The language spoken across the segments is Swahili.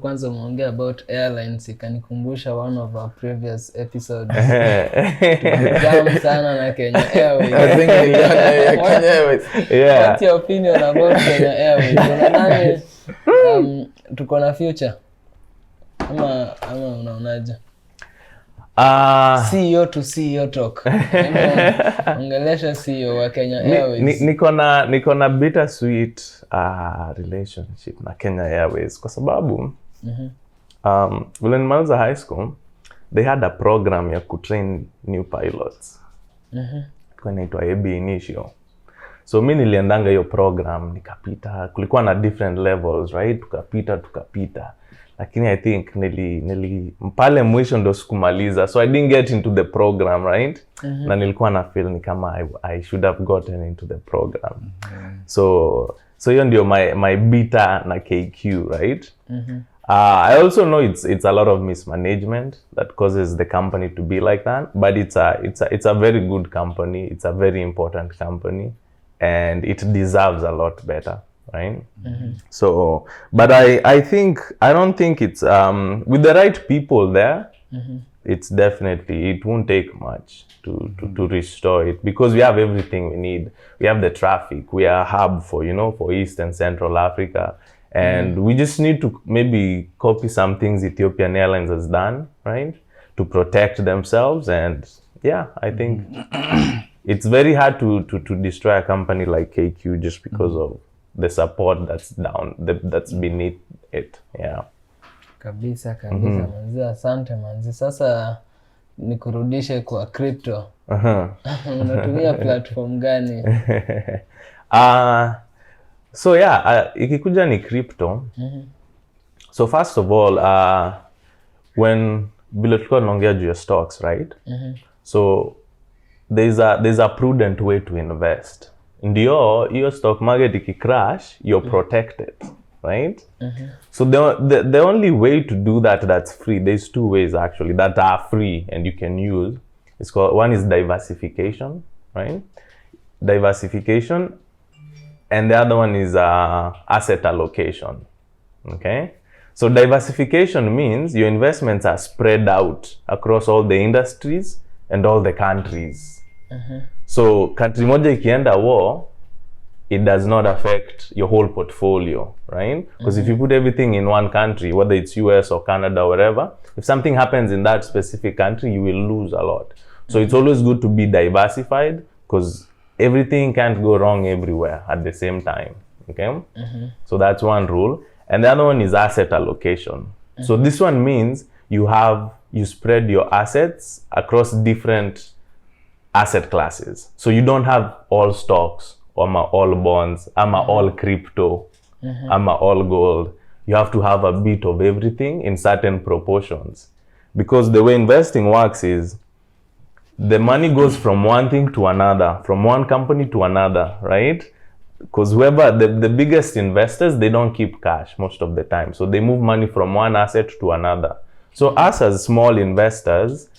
Kwanza umeongea about airlines, ikanikumbusha one of our previous episodes. Tumejamu sana na Kenya Airways. I think Kenya Airways. Yeah. What's your opinion about Kenya Airways? Unadhani tuko na future? Ama unaonaje? CEO to CEO talk. Ongelesha CEO wa Kenya Airways. Niko na bittersweet relationship na Kenya Airways kwa sababu when nimaliza high school they had a program ya kutrain new pilots. Kwa inaitwa AB Initio. So mimi niliendanga hiyo program, nikapita, kulikuwa na different levels, right? Tukapita. Lakini I think nili pale mwisho ndo sikumaliza, so I didn't get into the program, right? Na nilikuwa na feel ni kama I should have gotten into the program. So hiyo ndio my beta na KQ, right? I also know it's a lot of mismanagement that causes the company to be like that, but it's a very good company, it's a very important company, and it deserves a lot better, right? So, but I don't think it's with the right people there, it's definitely, it won't take much to restore it, because we have everything we need. We have the traffic, we are a hub for East and Central Africa, and we just need to maybe copy some things Ethiopian Airlines has done, right, to protect themselves. And yeah, I think it's very hard to destroy a company like KQ just because of the support that's beneath it. Yeah. Kabisa manzi, asante manzi. Sasa nikurudishe kwa crypto. Unatumia platform gani? So yeah, ikikuja ni crypto. So first of all, when vile tulikuwa tunaongea juu ya stocks, right? So there's a prudent way to invest. Ndio hiyo stock market ikicrash, you're protected, right? So the only way to do that's free, there's two ways actually that are free and you can use. It's called, one is diversification, right? Diversification, and the other one is asset allocation. Okay, so diversification means your investments are spread out across all the industries and all the countries. So country moja ikienda war, it does not affect your whole portfolio, right? Because if you put everything in one country, whether it's US or Canada or wherever, if something happens in that specific country, you will lose a lot. So it's always good to be diversified, because everything can't go wrong everywhere at the same time. Okay? So that's one rule. And the other one is asset allocation. So this one means you spread your assets across different asset classes. So you don't have all stocks, or all bonds, all crypto, all gold. You have to have a bit of everything in certain proportions. Because the way investing works is the money goes from one thing to another, from one company to another, right? Because whoever, the biggest investors, they don't keep cash most of the time. So they move money from one asset to another. So us as small investors,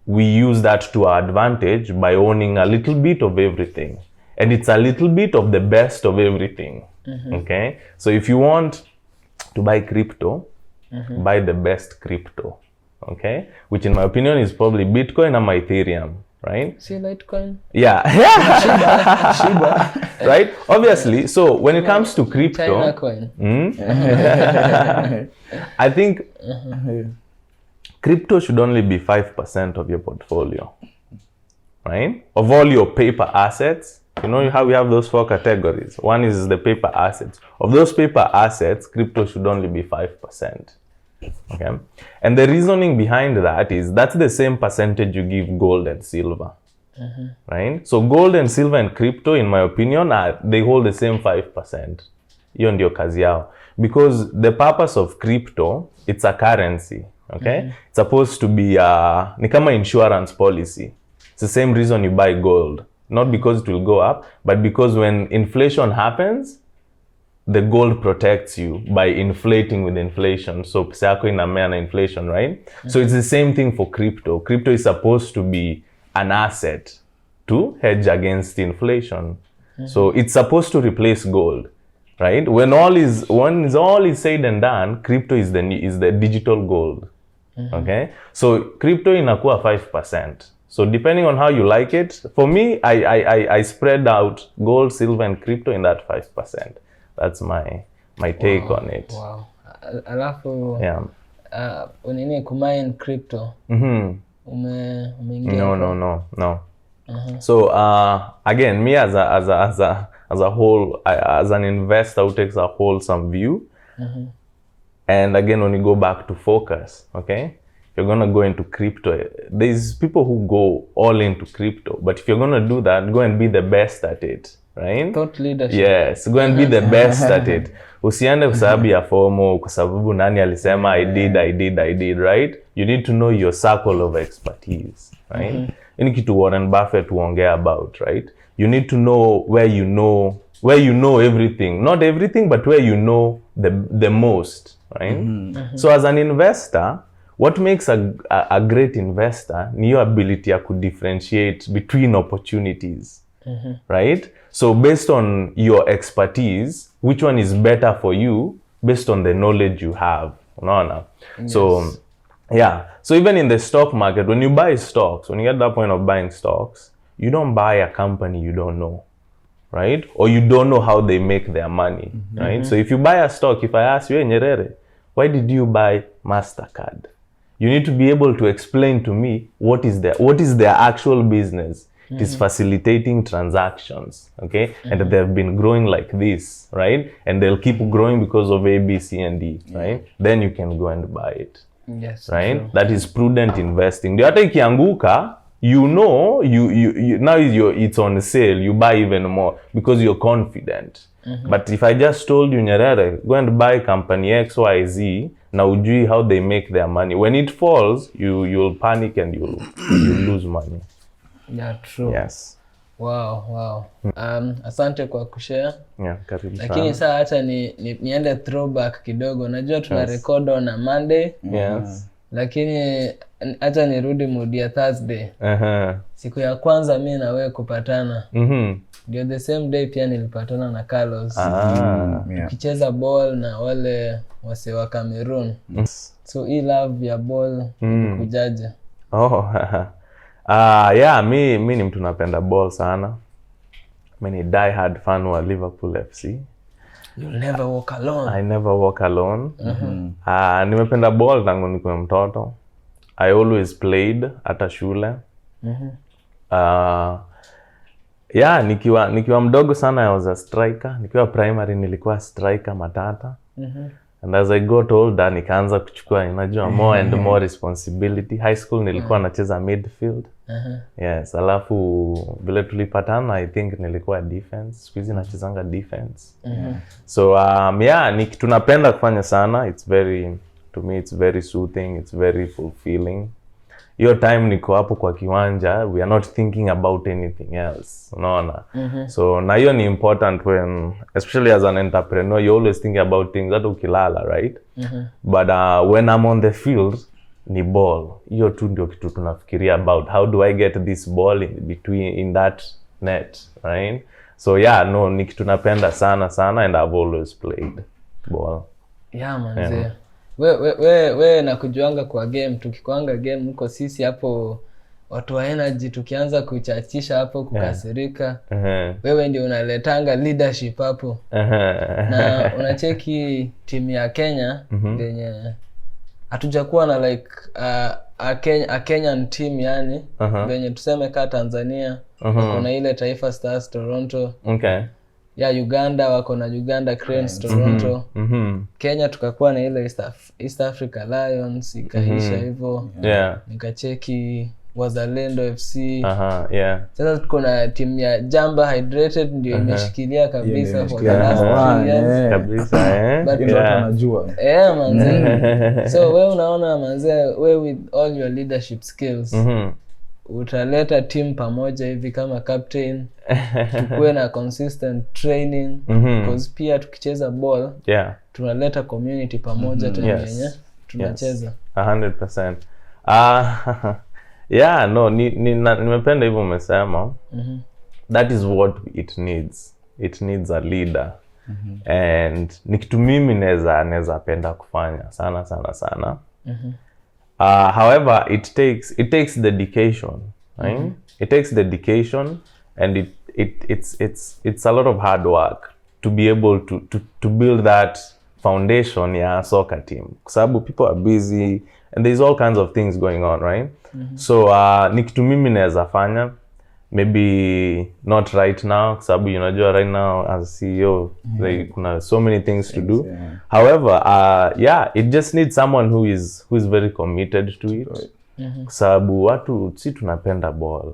we use that to our advantage by owning a little bit of everything. And it's a little bit of the best of everything. Okay? So if you want to buy crypto, buy the best crypto. Okay? Which in my opinion is probably Bitcoin and Ethereum, right? See Litecoin? Yeah. Shiba. Right? Obviously, so when it comes to crypto, China coin. I think crypto should only be 5% of your portfolio, right? Of all your paper assets. You know how we have those 4 categories. One is the paper assets. Of those paper assets, crypto should only be 5%. Okay? And the reasoning behind that is that's the same percentage you give gold and silver. Right? So gold and silver and crypto, in my opinion, they hold the same 5%. hiyo ndio kazi yao, because the purpose of crypto, it's a currency, okay? It's supposed to be ni kama insurance policy. It's the same reason you buy gold, not because it will go up, but because when inflation happens, the gold protects you by inflating with inflation. So pesa yako inamea na inflation, right? So it's the same thing for crypto. Crypto is supposed to be an asset to hedge against inflation. So it's supposed to replace gold, right? When all is said and done, crypto is the digital gold. Okay? So crypto inakuwa 5%. So depending on how you like it, for me, I spread out gold, silver, and crypto in that 5%. That's my take on it. Wow. Alafu unini kumine crypto. Umeingia? No. So again, me as a whole, as an investor who takes a wholesome view, and again, when you go back to focus, okay, you're gonna go into crypto. There's people who go all into crypto, but if you're gonna do that, go and be the best at it, right? Thought leadership. Yes, go and be the best at it. Usiende kwa sababu ya FOMO, kwa sababu nani alisema I did, right? You need to know your circle of expertise, right? Ini kitu Warren Buffett huongea about, right? You need to know where you know everything. Not everything, but where you know the most, right? So as an investor, what makes a great investor ni your ability to differentiate between opportunities, right? So based on your expertise, which one is better for you based on the knowledge you have? Unaona? Yes. So yeah. So even in the stock market, when you buy stocks, when you get to that point of buying stocks, you don't buy a company you don't know, right? Or you don't know how they make their money, right? So if you buy a stock, if I ask you, hey, Nyerere, why did you buy MasterCard? You need to be able to explain to me what is their actual business. It is facilitating transactions, okay? And they've been growing like this, right? And they'll keep growing because of A, B, C, and D, right? Then you can go and buy it. Yes. Right? True. That is prudent investing. Ndio hata ikianguka, you know, you now it's on sale, you buy even more because you're confident. But if I just told you, Nyerere, go and buy company XYZ, na ujui how they make their money. When it falls, you'll panic and you'll lose money. Yeah, true. Yes. Wow. Asante kwa kushare. Yeah, karibu sana. Lakini saa acha niende throwback kidogo. Najua tuna record on a Monday. Yes. Lakini acha nirudi mood ya Thursday. Siku ya kwanza mimi na wewe kupatana. Ndio the same day pia nilipatana na Carlos. Tukicheza ball na wale wase wa Cameroon. So hii love ya ball kujaje? Yeah, mi ni mtu napenda ball sana. Mimi ni die hard fan wa Liverpool FC. You'll never walk alone. I never walk alone. Nimependa ball tangu nikiwa mtoto. I always played hata shule. Yeah, nikiwa mdogo sana I was a striker. Nikiwa primary nilikuwa striker matata. And as I got older nikaanza kuchukua unajua more and more responsibility. High school nilikuwa nacheza midfield. Yes, alafu vile tulipatana I think nilikuwa defense. Siku hizi nachezanga defense. So yeah, tunapenda kufanya sana. To me it's very soothing, it's very fulfilling. Hiyo time niko hapo kwa kiwanja, we are not thinking about anything else, unaona? So na hiyo ni important when, especially as an entrepreneur, you always think about things that ukilala, right? But when I'm on the field, ni ball. Hiyo tu ndio kitu tunafikiria about. How do I get this ball in that net, right? So yeah, no, ni kitu napenda sana and I've always played ball. Yeah, manze. Yeah. We nakujuanga kwa game, tukikuanga game huko sisi hapo watu wa energy tukianza kuchachisha hapo kukasirika. Wewe ndio unaletanga leadership hapo. Na unacheki timu ya Kenya yenye hatujakuwa na like a Kenyan team yani yenye tuseme ka Tanzania kuna ile Taifa Stars Toronto. Okay. Ya Uganda wako na Uganda Cranes Toronto. Kenya tukakuwa na ile East Africa Lions ikaisha hivyo. Yeah. Nikacheki Wazalendo FC. Yeah. Sasa tuko na timu ya Jamba Hydrated ndio imeshikilia kabisa for the last 2 years. Kabisa Ndio tunajua. Manze. So wewe unaona manze, wewe with all your leadership skills utaleta team pamoja hivi kama captain, tukue na consistent training because pia tukicheza ball tunaleta community pamoja tena yenye tunacheza 100%. Yeah, no, nimependa hivyo umesema. That is what it needs. It needs a leader. And ni kitu mimi naweza penda kufanya sana. However, it takes dedication, right? It takes dedication, and it's a lot of hard work to be able to build that foundation ya soccer team. Kwa sababu people are busy and there's all kinds of things going on, right? So ni kitu mimi naweza fanya, maybe not right now kwa sababu unajua right now as CEO kuna so many things to do. However, it just needs someone who is very committed to it. Kwa sababu watu si tunapenda ball.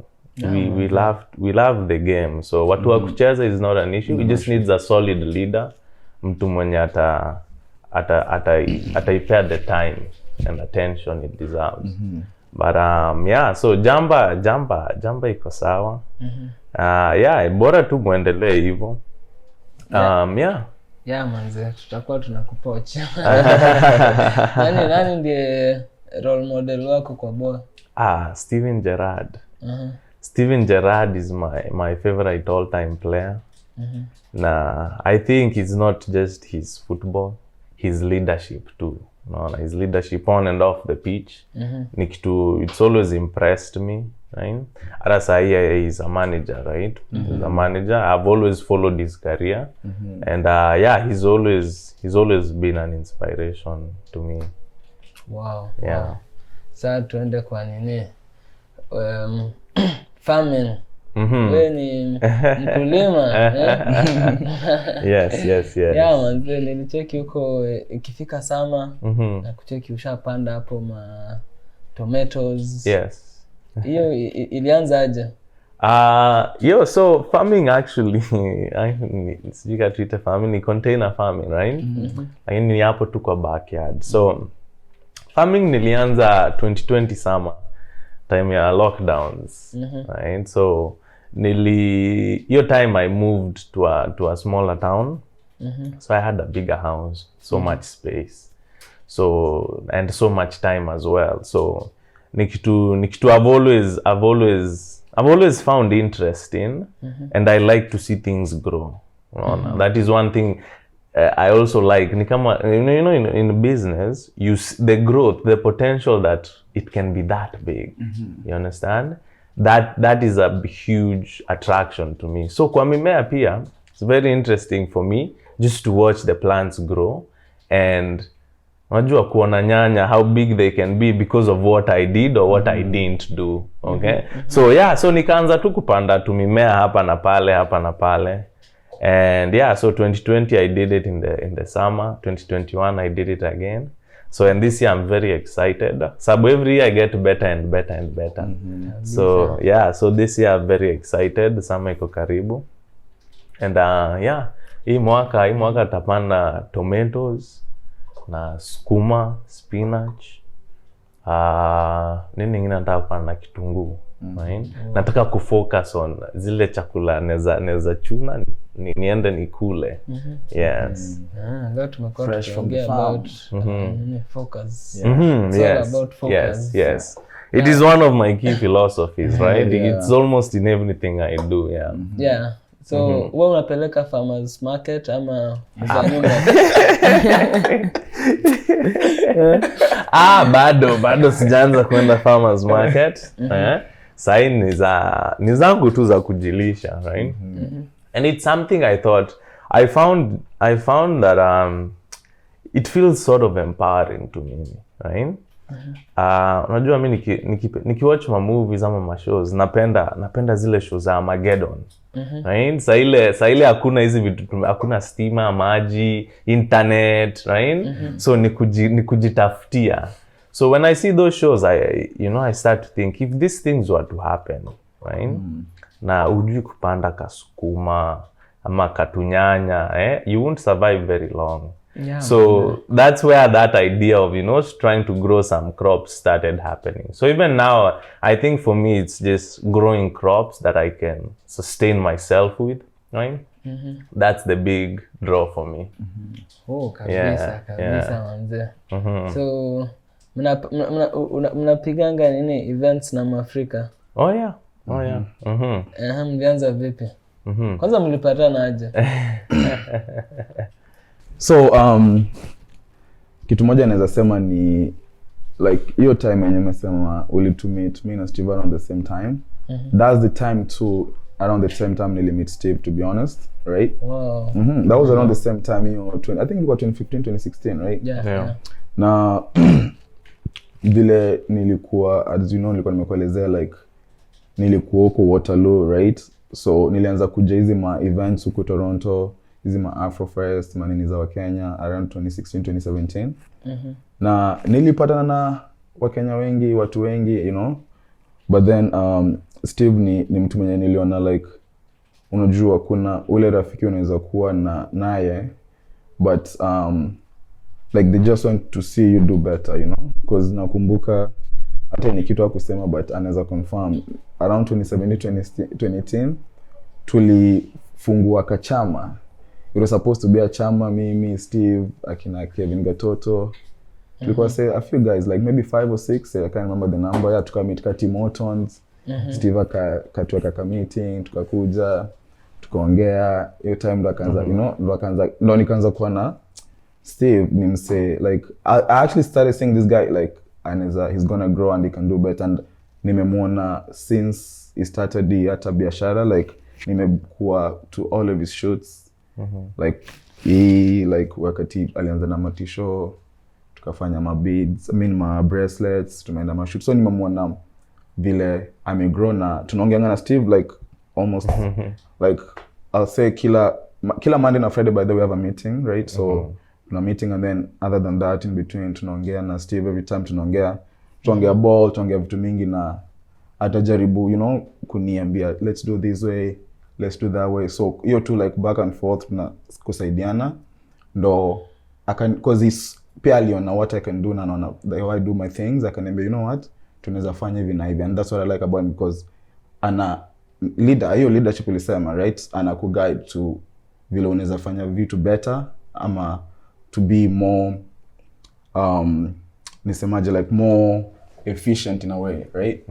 We love the game. So watu wa kucheza is not an issue. We just needs a solid leader. Mtu mwenye ataipea the time and attention it deserves. But so Jamba iko sawa. Bora tu muendelee hivyo. Manze, tutakuwa tunakupocha. Nani ndiye role model wako kwa ball? Steven Gerrard. Steven Gerrard is my favorite all-time player. Na I think it's not just his football, his leadership too. His leadership on and off the pitch. It's always impressed me, right? Arasai is a manager, right? He's a manager. I've always followed his career. And he's always been an inspiration to me. Wow. Yeah. Sasa tuende kwa nini? Farming. Wewe ni mkulima. Yes. Manze, nilicheki huko ikifika summer na kucheki ushapanda hapo ma tomatoes. Yes. Hiyo ilianza aje? So farming actually, sijika tuite farming, ni container farming, right? Lakini ni hapo tu kwa backyard. So farming nilianza 2020 summer, time ya lockdowns, right? So your time I moved to a smaller town. So I had a bigger house, so much space, and so much time as well. So nikitu I've always found interest in, and I like to see things grow. That is one thing I also like. Ni kama in business, the growth, the potential that it can be that big. You understand? That is a huge attraction to me. So kwa mimea pia, it's very interesting for me just to watch the plants grow, and unajua kuona nyanya how big they can be because of what I did or what I didn't do. Okay? So nikaanza tu kupanda tu mimea hapa na pale. And so 2020 I did it in the summer. 2021 I did it again. So and this year I'm very excited. So every year I get better and better. So this year I'm very excited. Summer iko karibu. And hii mwaka tapanda tomatoes na sukuma, spinach. Nini ingine nataka kupanda kitunguu. Right? Nataka kufocus on zile chakula neza chuna niende nikule. Yes. Leo tumekuwa tukiongea about focus. Yes. About focus. Yes. It is one of my key philosophies, right? It's almost in everything I do. So wewe unapeleka farmers market ama mzanyuma? Bado sijaanza kwenda farmers market. Sai ni zangu tu za kujilisha, right? And it's something I found that it feels sort of empowering to me, right? Unajua mimi nikiwatch ma movies ama ma shows, napenda zile shows za Armageddon. Right? Sa ile hakuna hizi vitu, hakuna stima, maji, internet, right? So ni kujitafutia. So when I see those shows, I start to think, if these things were to happen, right? Na ujui kupanda kasukuma ama katunyanya, you won't survive very long. Yeah, so that's where that idea of trying to grow some crops started happening. So even now, I think for me it's just growing crops that I can sustain myself with, right? That's the big draw for me. Oh, kabisa manze. So mnapiganga nini events na Mwafrika? Oh yeah. Mlianza vipi? Kwanza mlipatana aje? So kitu moja naweza sema ni like hiyo time yenye umesema ulitumit me na Steve around the same time. That's the time too, around the same time nilimit Steve, to be honest, right? Wow. That was around the same time, I think it was 2015 2016, right? Yeah. Na vile nilikuwa, as you know, nilikuwa nimekuelezea like nilikuwa huko Waterloo, right? So nilianza kuja hizi ma events huko Toronto, hizi ma Afrofest, manini za Wakenya around 2016 2017. Na nilipatana na Wakenya wengi, watu wengi, but then Steve ni mtu mwenye niliona like, unajua kuna ule rafiki unaweza kuwa naye but like they just want to see you do better, because nakumbuka hata ni kitu kusema but anaweza confirm around 2017 2018 tulifungua kachama. It was supposed to be a chama, me, Steve, akina Kevin Gatoto. Tulikuwa say a few guys, like maybe 5 or 6, I can't remember the number. Yeah, tukamit kati Mortons. Steve akatuweka ka meeting, tukakuja, tukaongea. Hiyo time ndo akaanza, ndo nikaanza kuwa na Steve ni mse, like I actually started seeing this guy like he's gonna grow and he can do better, and nimemwona since he started hata biashara, like nimekuwa to all of his shoots. Like wakati alianza na matisho, tukafanya ma beads, ma bracelets, tumeenda ma shoots. So nimemwona vile amegrow, na tunaongeanga na Steve like almost like I'll say kila Monday na Friday, by the way, we have a meeting, right? So tuna meeting, and then other than that in between tunaongea na Steve. Every time tunaongea ball, tunaongea vitu mingi, na atajaribu kuniambia let's do this way, let's do that way. So hiyo tu like back and forth na kusaidiana, ndo because he's pia aliona what I can do, na naona the way I do my things, akaniambia what, tunaweza fanya hivi na hivi. And that's what I like about him, because ana hiyo leadership ilisema, right, ana kuguide to vile unaweza fanya vitu better, ama to be more nisemaje, like more efficient in a way, right?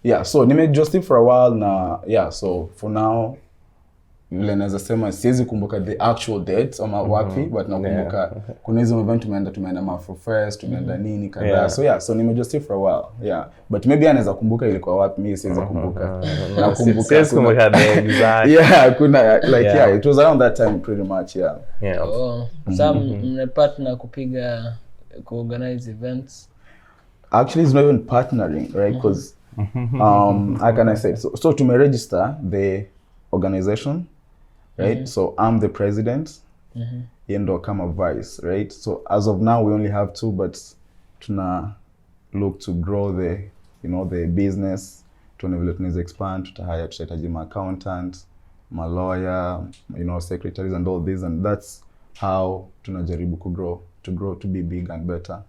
Yeah, so nimejua Steve for a while na so for now vile naweza sema siwezi kumbuka the actual date ama wapi, but nakumbuka kuna hizo event tumeenda Afrofest, tumeenda nini kadhaa. So nimejua Steve for a while, but maybe anaweza kumbuka ilikuwa wapi, mimi siwezi kumbuka. Nakumbuka siwezi kumbuka the exact. Kuna like it was around that time pretty much. Some partner kupiga organize events. Actually, it's not even partnering, right? Because how can I say it? So to register the organization, right? So I'm the president, Yendo kama vice, right? So as of now, we only have 2, but tuna look to grow the business. Tunaweza expand, tutahitaji ma accountant, ma lawyer, secretaries and all this, and that's how tunajaribu to grow to be big and better.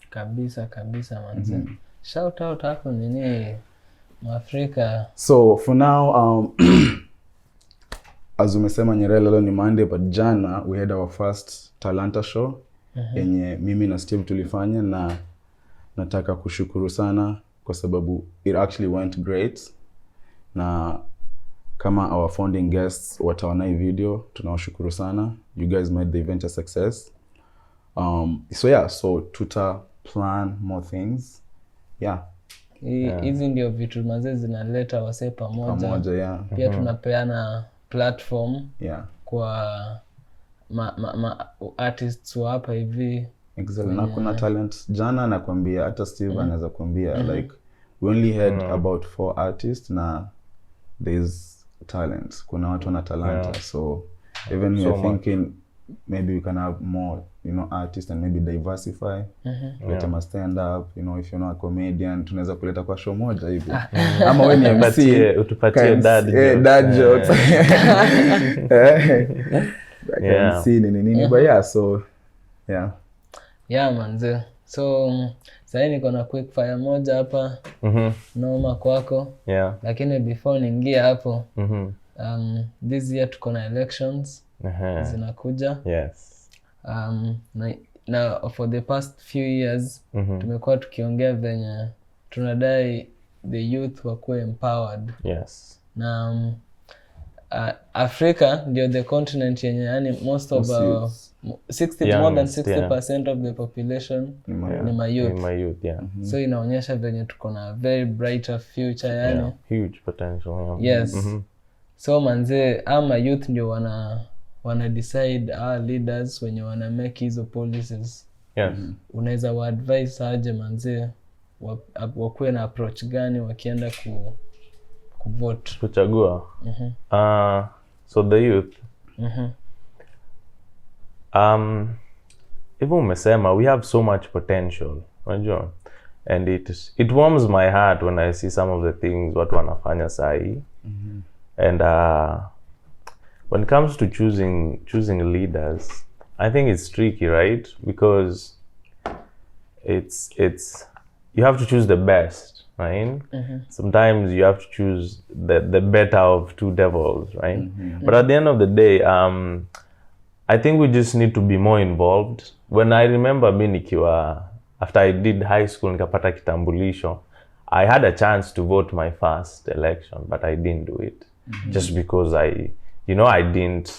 Kabisa manze. Shout out hapo nini Mwafrika. So for now, as umesema Nyerere leo ni Monday, but jana we had our first Talanta show yenye mimi na Steve tulifanya, na nataka kushukuru sana kwa sababu it actually went great, na kama our founding guests wataona hii video, tunawashukuru sana. You guys made the event a success. So tuta plan more things. Hizi ndio vitu mazee zinaleta wasee pamoja. Pia tunapeana platform kwa artists wa hapa hivi. Exactly. Na kuna talent. Jana nakwambia hata Steve anaweza kuambia like we only had about 4 artists, na there's talent. Kuna watu wana talanta. So even we are thinking maybe we can have more, you know, artists and maybe diversify. Kuleta ma stand up, you know, if you're not a comedian, tunaweza kuleta kwa show moja hivi. Ama wewe ni MC, utupatie dad jokes. MC nini, but yeah, so yeah. Yeah, manze. So sasa niko na quick fire moja hapa. Noma kwako. Yeah. Lakini before niingie hapo, this year tuko na elections. Zinakuja. Yes. Na for the past few years tumekuwa tukiongea venye tunadai the youth wakuwe empowered. Yes. Na Africa ndio the continent yenye yani most of our 60 more than 60% of the population ni my youth. Yeah. So inaonyesha venye tuko na very brighter future yani. Yeah. Huge potential. Yes. So manze, ama youth ndio wana decide leaders wenye wana make hizo policies. Yes. Unaweza wa advise aje manze wakuwe na approach gani wakienda kuvote, kuchagua? So the youth. Even umesema we have so much potential, unajua, and it warms my heart when I see some of the things watu wanafanya sahi. And when it comes to choosing leaders, I think it's tricky, right? Because it's you have to choose the best, right? Sometimes you have to choose the better of two devils, right? But at the end of the day, I think we just need to be more involved. When I remember after I did high school nikapata kitambulisho, I had a chance to vote my first election, but I didn't do it. Just because I didn't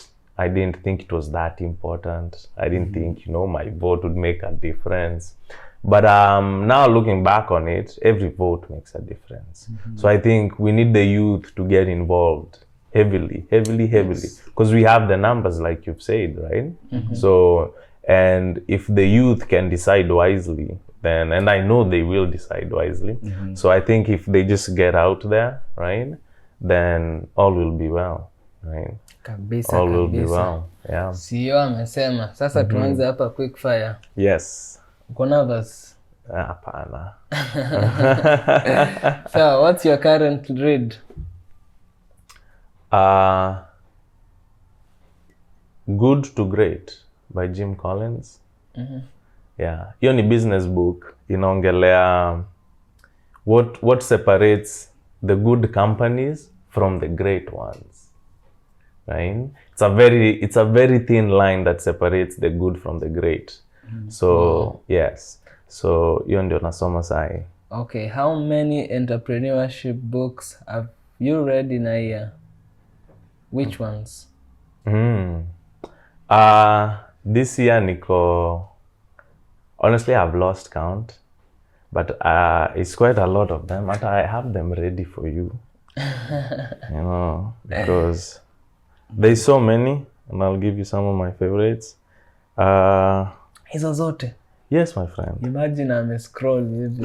think it was that important. I didn't think, my vote would make a difference. But now looking back on it, every vote makes a difference. So I think we need the youth to get involved heavily, because we have the numbers, like you've said, right? So, and if the youth can decide wisely, then, and I know they will decide wisely. So I think if they just get out there, right, then all will be well, right? Kabisa, all will be well. Yeah. CEO amesema. Sasa tuanze hapa quick fire. Yes. Uko nervous? Hapana. So, what's your current read? Good to Great by Jim Collins. Yeah. Hiyo ni business book. Inaongelea what separates the good companies from the great ones. Right? It's a very thin line that separates the good from the great. So, yes. So, hiyo ndio nasoma sahi. Okay, how many entrepreneurship books have you read in a year? Which ones? This year honestly I've lost count, but it's quite a lot of them. And I have them ready for you. Because there's so many, and I'll give you some of my favorites. Hizo zote? Yes, my friend. Imagine I'm scroll hivi.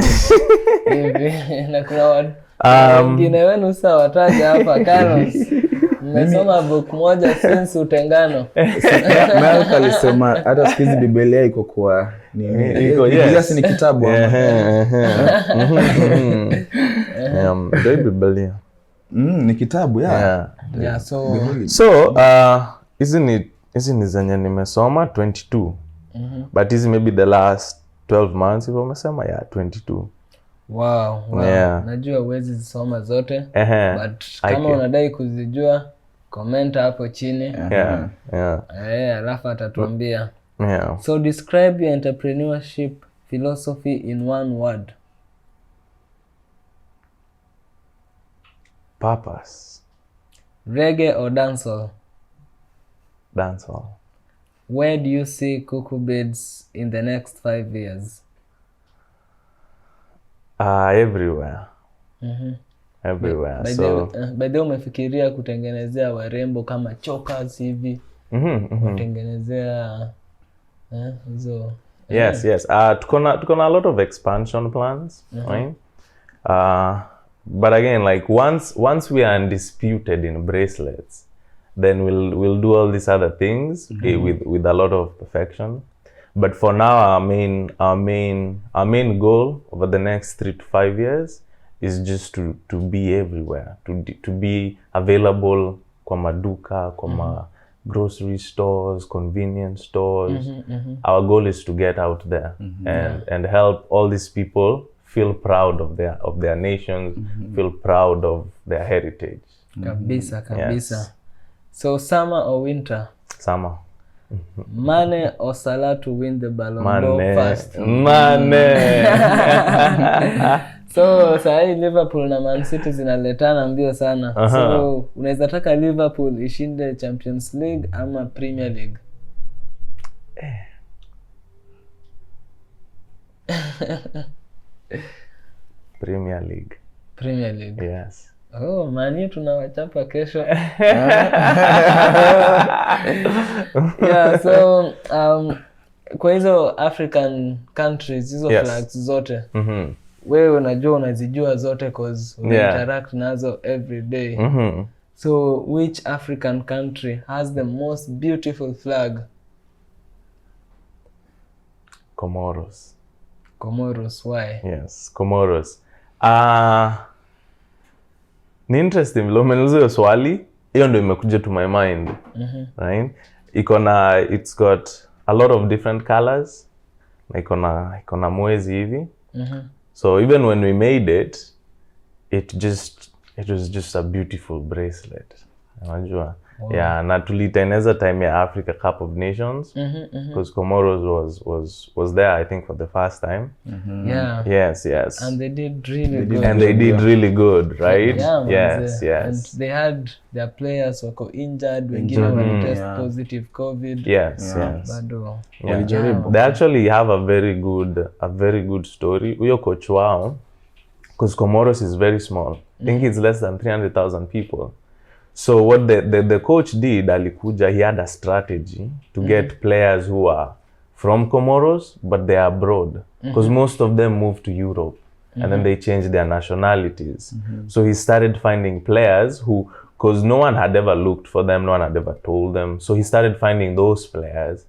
Na kuna wengine wenu saa wataja hapa Carlos. Mmesoma book moja since utengano. Malcolm alisema hata siku hizi Biblia iko kwa nini? Biblia si ni kitabu ama? The Biblia. Ni kitabu yeah. Yeah, so hizi ni zenye nimesoma 22. But hizi maybe the last 12 months hivyo umesema 22. Wow. Yeah. Najua huwezi zisoma zote. But kama unadai kuzijua, comment hapo chini. Alafu atatuambia. Yeah. So describe your entrepreneurship philosophy in one word. Purpose. Reggae or dancehall? Dancehall. Where do you see Couco Beads in the next 5 years? Everywhere. Everywhere. By the way, umefikiria kutengenezea warembo kama chokers hivi? Kutengenezea hizo. Yes. Tuko na a lot of expansion plans, right? But again, like once we are undisputed in bracelets, then we'll do all these other things with a lot of perfection. But for now, our main goal over the next 3 to 5 years is just to be everywhere, to be available kwa maduka, kwa grocery stores, convenience stores. Our goal is to get out there and help all these people feel proud of their nations, feel proud of their heritage. Kabisa. Yes. So summer or winter? Summer. Mane or Salah to win the Ballon d'Or first? Mane. So sahi Liverpool na Man City zinaletana mbio sana. So unaweza taka Liverpool ishinde Champions League ama Premier League? Premier League. Premier League. Yes. Oh, mani tunawachapa kesho. Yeah, so kwa hizo African countries, hizo flags zote. Wewe unajua unazijua zote cause we interact nazo every day. So which African country has the most beautiful flag? Comoros. Comoros, why? Yes, Comoros. Ni interesting vile umeniuliza hiyo swali, hiyo ndio imekuja to my mind. Right? It's got a lot of different colors. Na iko na mwezi hivi. So even when we made it, it was just a beautiful bracelet. Unajua? Wow. Yeah, na tulitengeneza time ya Africa Cup of Nations because Comoros was there, I think, for the first time. Yeah. Yes. And they did really good. And they did really good, right? Yeah, yes. And they had their players were injured, wengine were test positive COVID. Yes. Bado. Yeah. They actually have a very good story. Huyo coach wao, because Comoros is very small. I think it's less than 300,000 people. So what the coach did, alikuja, he had a strategy to get players who are from Comoros, but they are abroad. Because most of them moved to Europe and then they changed their nationalities. So he started finding players who, because no one had ever looked for them, no one had ever told them. So he started finding those players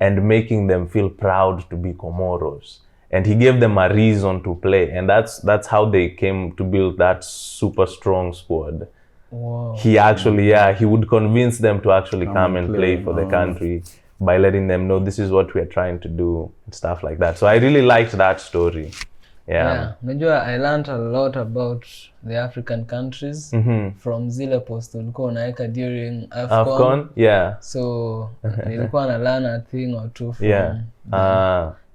and making them feel proud to be Comoros. And he gave them a reason to play. And that's how they came to build that super strong squad. Wow. He actually, he would convince them to actually come and play for the country by letting them know this is what we are trying to do and stuff like that. So I really liked that story. Yeah. Najua I learned a lot about the African countries from zile post ulikuwa unaeka during AFCON. Yeah. So nilikuwa na learn a thing or two from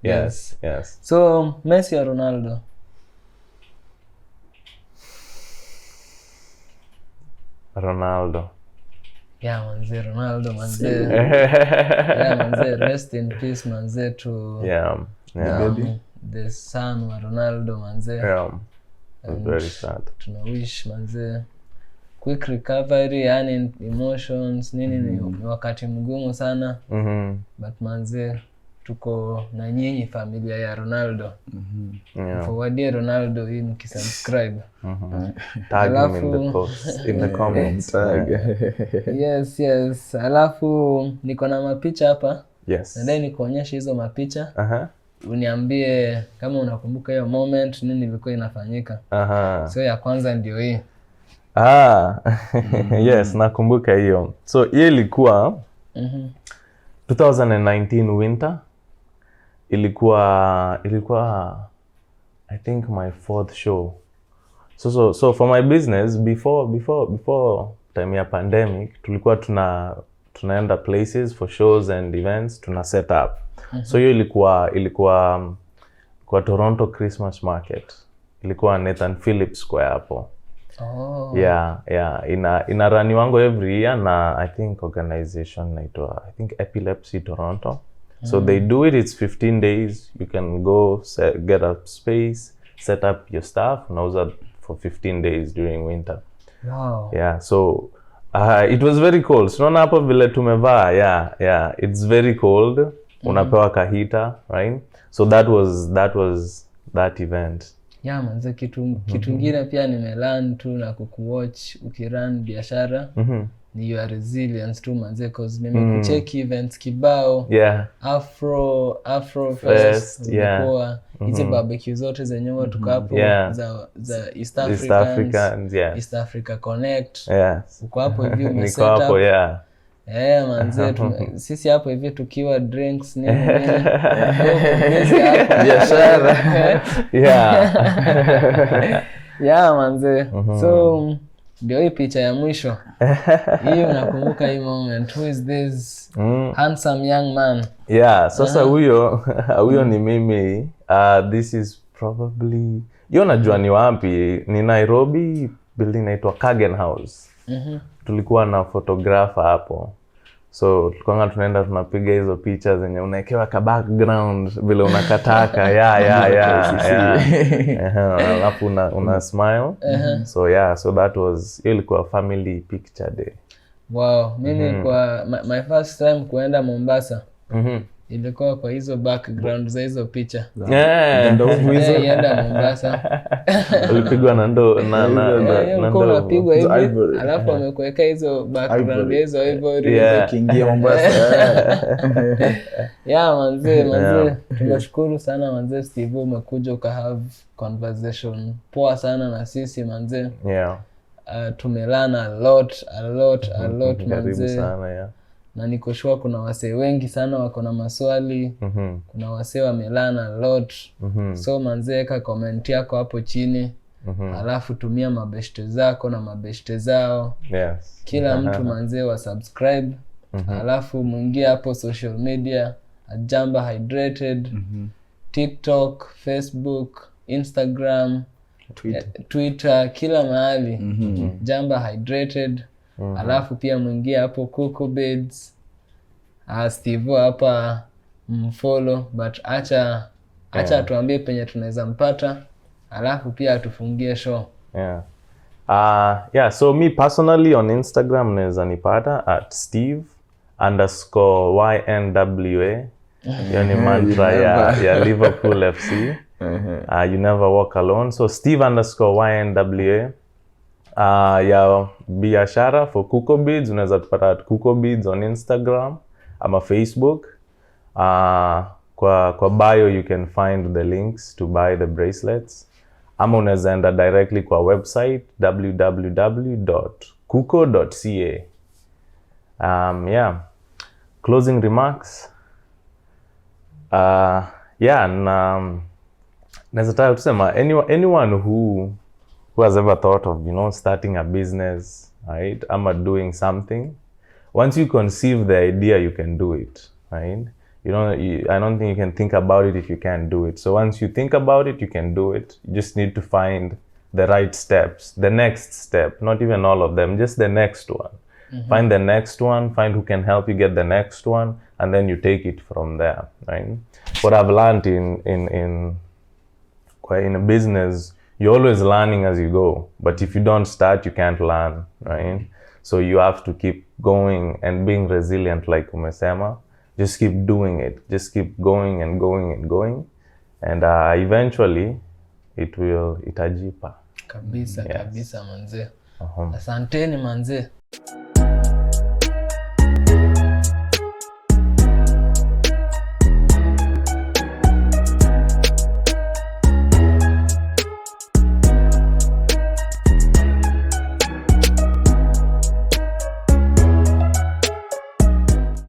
Yes. So Messi or Ronaldo? Ronaldo. Yeah, manze, Ronaldo, manze. Yeah, manze, rest in peace, manze, to the son wa Ronaldo, manze. Yeah, it's very sad. Tuna wish, manze, quick recovery, yani emotions, nini ni wakati mgumu sana. But manze, tuko na nyinyi familia ya Ronaldo. Forwardie Ronaldo hii mkisubscribe. Tag him in the post, in the comments. Yes. Alafu niko na mapicha hapa. Yes. Nadai nikuonyeshe hizo mapicha. Uniambie kama unakumbuka hiyo moment, nini ilikuwa inafanyika. So ya kwanza ndio hii. Yes, nakumbuka hiyo. So hii ilikuwa 2019 winter. Ilikuwa I think my 4th show. So for my business, before time ya pandemic, tulikuwa tunaenda places for shows and events, tuna set up. So hiyo ilikuwa kwa Toronto Christmas Market. Ilikuwa Nathan Phillips Square hapo. Yeah. Ina run wangu every year na I think organization naitwa Epilepsy Toronto. So they do it, it's 15 days. You can go get a space, set up your stuff, nauza for 15 days during winter. Wow. Yeah, so it was very cold. So naona hapo vile tumevaa, yeah, it's very cold. Unapewa kahita, right? So that was that event. Yeah, manze, kitu kingine pia nimelearn tu na kukuwatch ukirun biashara. ni your resilience tu manze, cause nimekucheck events kibao. Afro Fest ulikuwa hizi barbecue zote zenye huwa tuko hapo za East Africans, East Africa Connect. Uko hapo hivi umeset up. Manze sisi hapo hivi tukiwa drinks nini biashara. Manze. So ndio hii picha ya mwisho. Hii unakumbuka hii moment. Who is this handsome young man? Sasa huyo ni mimi. This is probably, najua ni wapi, ni Nairobi, building inaitwa Kagen House. Tulikuwa na photographer hapo. So tulikuwa tunaenda tunapiga hizo picha zenye unaekewa ka background vile unakataka. Alafu una smile. So that was, ilikuwa family picture day. Wow, mimi kwa my first time kuenda Mombasa. Ilikuwa kwa hizo background za hizo picha. Ndio hizo yenda Mombasa. Ulipigwa na ndo na unapigwa hivi, alafu amekuweka hizo background hizo ivory kiingia Mombasa. Manze, tunashukuru sana manze Steve, umekuja uka have conversation poa sana na sisi manze. Tumelearn a lot manze sana. Na niko sure kuna wasee wengi sana wako na maswali. Kuna wasee wamelearn a lot. So manze, eka comment yako hapo chini. Alafu tumia mabeshte zako na mabeshte zao. Kila mtu manze wa subscribe. Alafu mwingie hapo social media Jamba Hydrated, TikTok, Facebook, Instagram, Twitter, kila mahali Jamba Hydrated. Alafu pia mwingie hapo Couco Beads. Steve hapa mfollow, but acha tuambie penye tunaweza mpata, alafu pia atufungie show. So me personally on Instagram naweza nipata at Steve_YNWA. Yani mantra ya Liverpool FC. You never walk alone. So Steve_YNWA. Ya biashara for Couco Beads unaweza tupata at Couco Beads on Instagram ama Facebook. Kwa bio you can find the links to buy the bracelets, ama unaweza enda directly kwa website www.couco.ca. Closing remarks. Naweza taka kusema anyone who has ever thought of, starting a business, right? Ama doing something. Once you conceive the idea, you can do it, right? I don't think you can think about it if you can't do it. So once you think about it, you can do it. You just need to find the right steps, the next step, not even all of them, just the next one. Find the next one, find who can help you get the next one, and then you take it from there, right? What I've learned in a business, you're always learning as you go, but if you don't start, you can't learn, right? So you have to keep going and being resilient, like umesema. Just keep doing it. Just keep going and going and going, and eventually itajipa. Kabisa manze. Asanteni manze.